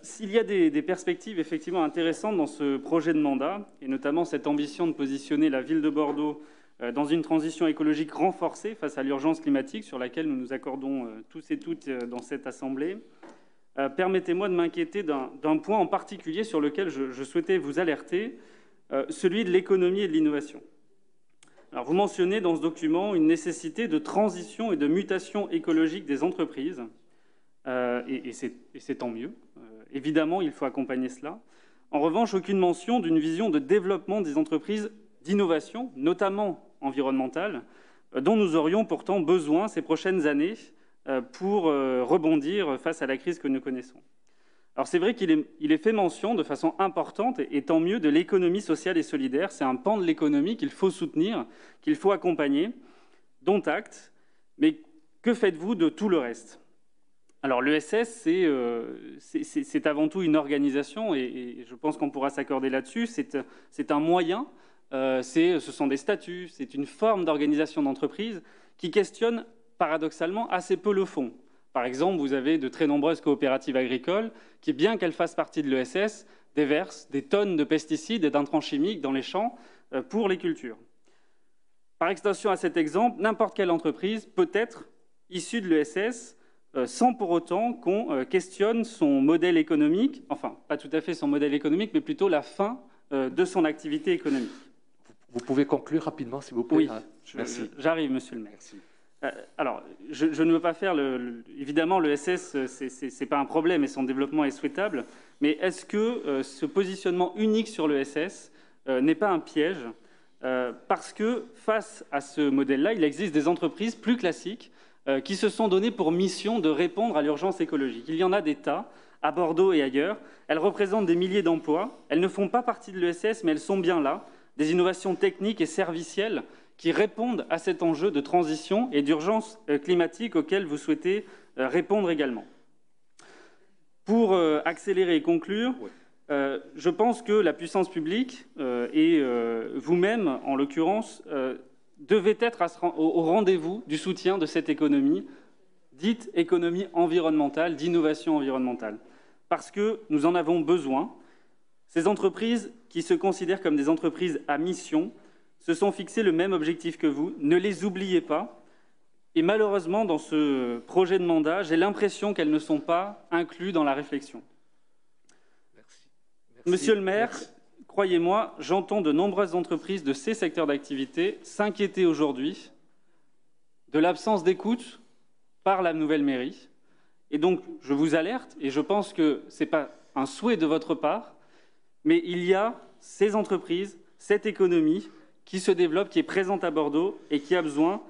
S'il y a des perspectives effectivement intéressantes dans ce projet de mandat, et notamment cette ambition de positionner la ville de Bordeaux dans une transition écologique renforcée face à l'urgence climatique sur laquelle nous nous accordons tous et toutes dans cette Assemblée, permettez-moi de m'inquiéter d'un point en particulier sur lequel je souhaitais vous alerter, celui de l'économie et de l'innovation. Alors, vous mentionnez dans ce document une nécessité de transition et de mutation écologique des entreprises, et c'est tant mieux. Évidemment, il faut accompagner cela. En revanche, aucune mention d'une vision de développement des entreprises d'innovation, notamment environnementale, dont nous aurions pourtant besoin ces prochaines années pour rebondir face à la crise que nous connaissons. Alors c'est vrai qu'il est fait mention de façon importante, et tant mieux, de l'économie sociale et solidaire. C'est un pan de l'économie qu'il faut soutenir, qu'il faut accompagner, dont acte. Mais que faites-vous de tout le reste ? Alors l'ESS, c'est avant tout une organisation, et je pense qu'on pourra s'accorder là-dessus. C'est un moyen, ce sont des statuts, c'est une forme d'organisation d'entreprise qui questionne paradoxalement assez peu le fond. Par exemple, vous avez de très nombreuses coopératives agricoles qui, bien qu'elles fassent partie de l'ESS, déversent des tonnes de pesticides et d'intrants chimiques dans les champs pour les cultures. Par extension à cet exemple, n'importe quelle entreprise peut être issue de l'ESS sans pour autant qu'on questionne son modèle économique, enfin, pas tout à fait son modèle économique, mais plutôt la fin de son activité économique. Vous pouvez conclure rapidement, s'il vous plaît. Oui, merci. J'arrive, monsieur le maire. Merci. Alors, je ne veux pas faire évidemment, l'ESS, c'est pas un problème et son développement est souhaitable, mais est-ce que ce positionnement unique sur l'ESS n'est pas un piège parce que face à ce modèle-là, il existe des entreprises plus classiques qui se sont données pour mission de répondre à l'urgence écologique. Il y en a des tas, à Bordeaux et ailleurs. Elles représentent des milliers d'emplois. Elles ne font pas partie de l'ESS, mais elles sont bien là. Des innovations techniques et servicielles qui répondent à cet enjeu de transition et d'urgence climatique auquel vous souhaitez répondre également. Pour accélérer et conclure, oui. Je pense que la puissance publique et vous-même, en l'occurrence, devez être au rendez-vous du soutien de cette économie, dite économie environnementale, d'innovation environnementale. Parce que nous en avons besoin. Ces entreprises qui se considèrent comme des entreprises à mission se sont fixés le même objectif que vous. Ne les oubliez pas. Et malheureusement, dans ce projet de mandat, j'ai l'impression qu'elles ne sont pas incluses dans la réflexion. Merci. Monsieur le maire, croyez-moi, j'entends de nombreuses entreprises de ces secteurs d'activité s'inquiéter aujourd'hui de l'absence d'écoute par la nouvelle mairie. Et donc, je vous alerte, et je pense que ce n'est pas un souhait de votre part, mais il y a ces entreprises, cette économie qui se développe, qui est présente à Bordeaux et qui a besoin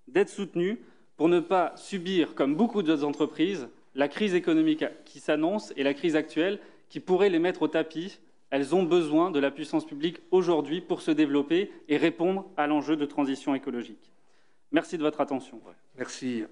d'être soutenue pour ne pas subir, comme beaucoup d'autres entreprises, la crise économique qui s'annonce et la crise actuelle qui pourrait les mettre au tapis. Elles ont besoin de la puissance publique aujourd'hui pour se développer et répondre à l'enjeu de transition écologique. Merci de votre attention. Merci.